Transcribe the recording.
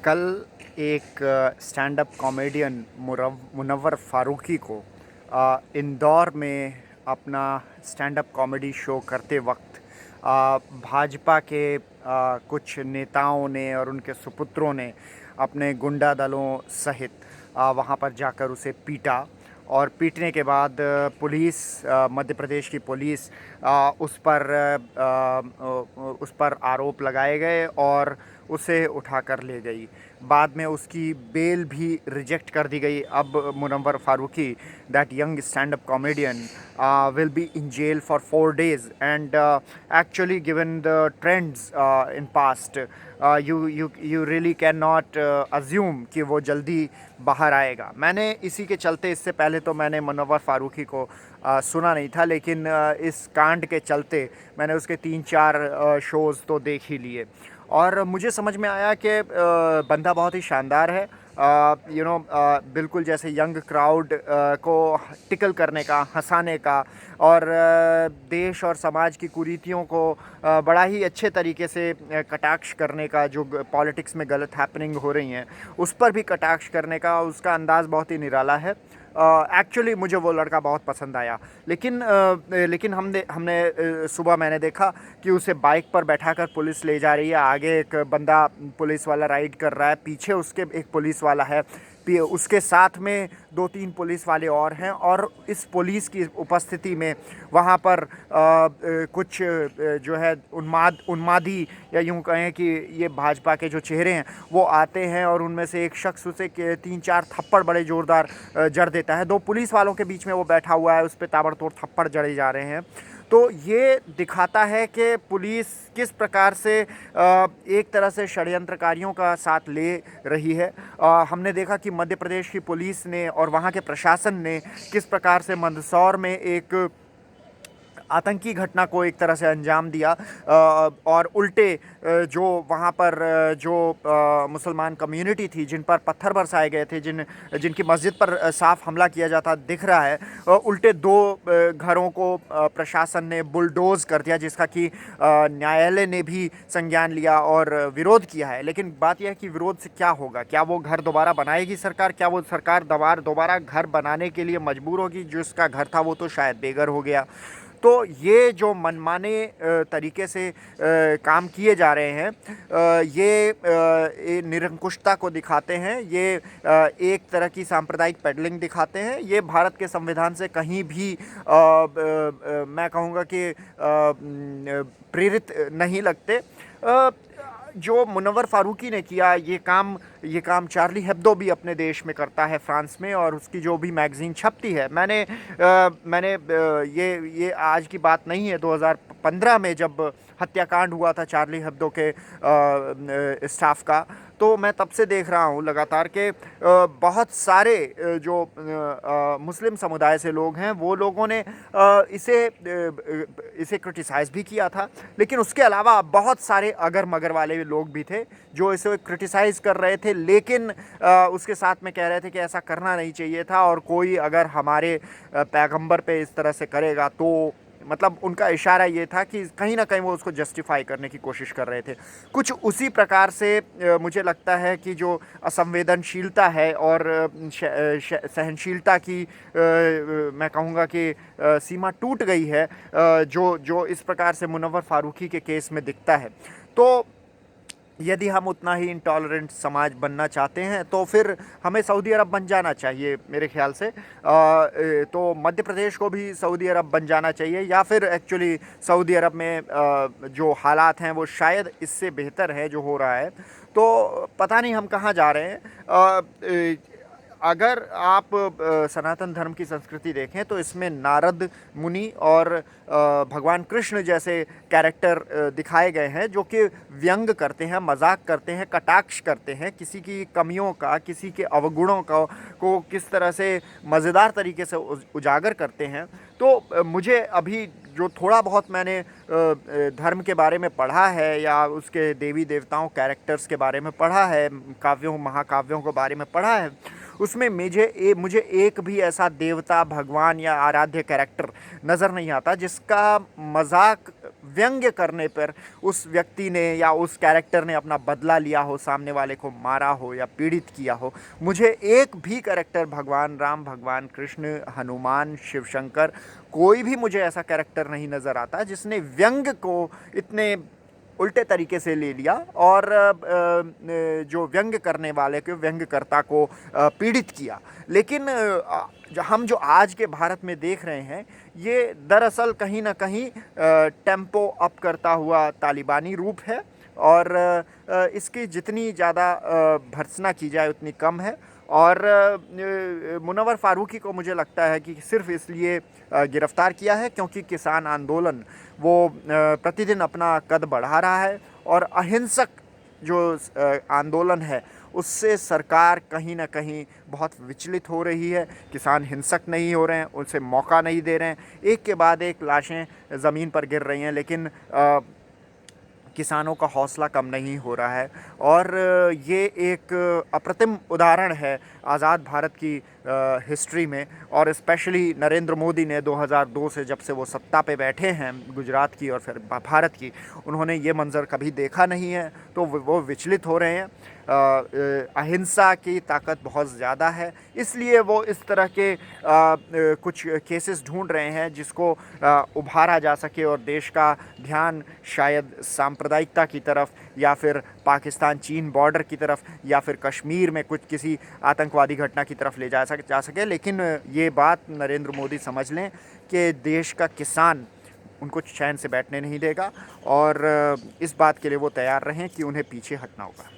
कल एक stand up comedian Munawar Faruqui को इंदौर में अपना स्टैंड अप कॉमेडी शो करते वक्त भाजपा के कुछ नेताओं ने और उनके सुपुत्रों ने अपने गुंडा दलों सहित वहां पर जाकर उसे पीटा। और पीटने के बाद पुलिस, मध्य प्रदेश की पुलिस, उस पर आरोप लगाए गए और उसे उठाकर ले गई। बाद में उसकी बेल भी रिजेक्ट कर दी गई। अब Munawar Faruqui, that young stand up comedian, will be in jail for 4 days, and actually given the trends in past, you really cannot assume कि वो जल्दी बाहर आएगा। मैंने इसी के चलते, इससे पहले तो मैंने मुनव्वर फ़ारूकी को सुना नहीं था, लेकिन इस कांड के चलते मैंने उसके 3-4 शोज़ तो देख ही लिए और मुझे समझ में आया कि बंदा बहुत ही शानदार है। बिल्कुल जैसे यंग क्राउड को टिकल करने का, हंसाने का और देश और समाज की कुरीतियों को बड़ा ही अच्छे तरीके से कटाक्ष करने का, जो पॉलिटिक्स में गलत हैपनिंग हो रही हैं उस पर भी कटाक्ष करने का उसका अंदाज़ बहुत ही निराला है। एक्चुअली मुझे वो लड़का बहुत पसंद आया, लेकिन हमने सुबह मैंने देखा कि उसे बाइक पर बैठाकर पुलिस ले जा रही है। आगे एक बंदा पुलिस वाला राइड कर रहा है, पीछे उसके एक पुलिस वाला है, उसके साथ में 2-3 पुलिस वाले और हैं और इस पुलिस की उपस्थिति में वहाँ पर कुछ जो है उन्मादी या यूँ कहें कि ये भाजपा के जो चेहरे हैं वो आते हैं और उनमें से एक शख्स उसे 3-4 थप्पड़ बड़े ज़ोरदार जड़ देता है। 2 पुलिस वालों के बीच में वो बैठा हुआ है, उस पर ताबड़तोड़ थप्पड़ जड़े जा रहे हैं। तो ये दिखाता है कि पुलिस किस प्रकार से एक तरह से षड्यंत्रकारियों का साथ ले रही है। हमने देखा कि मध्य प्रदेश की पुलिस ने और वहाँ के प्रशासन ने किस प्रकार से मंदसौर में एक आतंकी घटना को एक तरह से अंजाम दिया और उल्टे जो वहाँ पर जो मुसलमान कम्युनिटी थी, जिन पर पत्थर बरसाए गए थे, जिनकी मस्जिद पर साफ हमला किया जाता दिख रहा है, उल्टे 2 घरों को प्रशासन ने बुलडोज़ कर दिया, जिसका कि न्यायालय ने भी संज्ञान लिया और विरोध किया है। लेकिन बात यह है कि विरोध से क्या होगा? क्या वो घर दोबारा बनाएगी सरकार? क्या वो सरकार दोबारा घर बनाने के लिए मजबूर होगी? जिसका घर था वो तो शायद बेघर हो गया। तो ये जो मनमाने तरीके से काम किए जा रहे हैं, ये निरंकुशता को दिखाते हैं, ये एक तरह की सांप्रदायिक पेडलिंग दिखाते हैं। ये भारत के संविधान से कहीं भी मैं कहूँगा कि प्रेरित नहीं लगते। जो मुनव्वर फ़ारूकी ने किया ये काम चार्ली हेब्दो भी अपने देश में करता है, फ्रांस में, और उसकी जो भी मैगज़ीन छपती है। मैंने ये आज की बात नहीं है, 2015 में जब हत्याकांड हुआ था चार्ली हेब्दो के स्टाफ का, तो मैं तब से देख रहा हूँ लगातार कि बहुत सारे मुस्लिम समुदाय से लोग हैं, वो लोगों ने इसे क्रिटिसाइज़ भी किया था। लेकिन उसके अलावा बहुत सारे अगर मगर वाले लोग भी थे जो इसे क्रिटिसाइज़ कर रहे थे, लेकिन उसके साथ में कह रहे थे कि ऐसा करना नहीं चाहिए था, और कोई अगर हमारे पैगंबर पे इस तरह से करेगा तो मतलब उनका इशारा ये था कि कहीं ना कहीं वो उसको जस्टिफाई करने की कोशिश कर रहे थे। कुछ उसी प्रकार से मुझे लगता है कि जो असंवेदनशीलता है और सहनशीलता की मैं कहूँगा कि सीमा टूट गई है, जो इस प्रकार से मुनव्वर फ़ारूकी के केस में दिखता है। तो यदि हम उतना ही इंटॉलरेंट समाज बनना चाहते हैं तो फिर हमें सऊदी अरब बन जाना चाहिए मेरे ख्याल से। तो मध्य प्रदेश को भी सऊदी अरब बन जाना चाहिए, या फिर एक्चुअली सऊदी अरब में जो हालात हैं वो शायद इससे बेहतर है जो हो रहा है। तो पता नहीं हम कहाँ जा रहे हैं। अगर आप सनातन धर्म की संस्कृति देखें तो इसमें नारद मुनि और भगवान कृष्ण जैसे कैरेक्टर दिखाए गए हैं, जो कि व्यंग करते हैं, मजाक करते हैं, कटाक्ष करते हैं, किसी की कमियों का, किसी के अवगुणों को किस तरह से मज़ेदार तरीके से उजागर करते हैं। तो मुझे अभी जो थोड़ा बहुत मैंने धर्म के बारे में पढ़ा है या उसके देवी देवताओं कैरेक्टर्स के बारे में पढ़ा है, काव्यों महाकाव्यों के बारे में पढ़ा है, उसमें मुझे एक भी ऐसा देवता, भगवान या आराध्य कैरेक्टर नज़र नहीं आता जिसका मजाक व्यंग्य करने पर उस व्यक्ति ने या उस कैरेक्टर ने अपना बदला लिया हो, सामने वाले को मारा हो या पीड़ित किया हो। मुझे एक भी कैरेक्टर, भगवान राम, भगवान कृष्ण, हनुमान, शिव शंकर, कोई भी मुझे ऐसा कैरेक्टर नहीं नज़र आता जिसने व्यंग्य को इतने उल्टे तरीके से ले लिया और जो व्यंग्य करने वाले को, व्यंग्यकर्ता को पीड़ित किया। लेकिन हम जो आज के भारत में देख रहे हैं, ये दरअसल कहीं ना कहीं टेम्पो अप करता हुआ तालिबानी रूप है और इसकी जितनी ज़्यादा भर्त्सना की जाए उतनी कम है। और मुनव्वर फ़ारूकी को मुझे लगता है कि सिर्फ इसलिए गिरफ़्तार किया है क्योंकि किसान आंदोलन वो प्रतिदिन अपना कद बढ़ा रहा है और अहिंसक जो आंदोलन है उससे सरकार कहीं ना कहीं बहुत विचलित हो रही है। किसान हिंसक नहीं हो रहे हैं, उनसे मौका नहीं दे रहे हैं, एक के बाद एक लाशें ज़मीन पर गिर रही हैं, लेकिन किसानों का हौसला कम नहीं हो रहा है। और ये एक अप्रतिम उदाहरण है आज़ाद भारत की हिस्ट्री में, और स्पेशली नरेंद्र मोदी ने 2002 से जब से वो सत्ता पे बैठे हैं गुजरात की और फिर भारत की, उन्होंने ये मंज़र कभी देखा नहीं है, तो वो विचलित हो रहे हैं। अहिंसा की ताकत बहुत ज़्यादा है, इसलिए वो इस तरह के कुछ केसेस ढूंढ रहे हैं जिसको उभारा जा सके और देश का ध्यान शायद सांप्रदायिकता की तरफ या फिर पाकिस्तान चीन बॉर्डर की तरफ या फिर कश्मीर में कुछ किसी आतंकवादी घटना की तरफ ले जा सके। लेकिन ये बात नरेंद्र मोदी समझ लें कि देश का किसान उनको चैन से बैठने नहीं देगा और इस बात के लिए वो तैयार रहें कि उन्हें पीछे हटना होगा।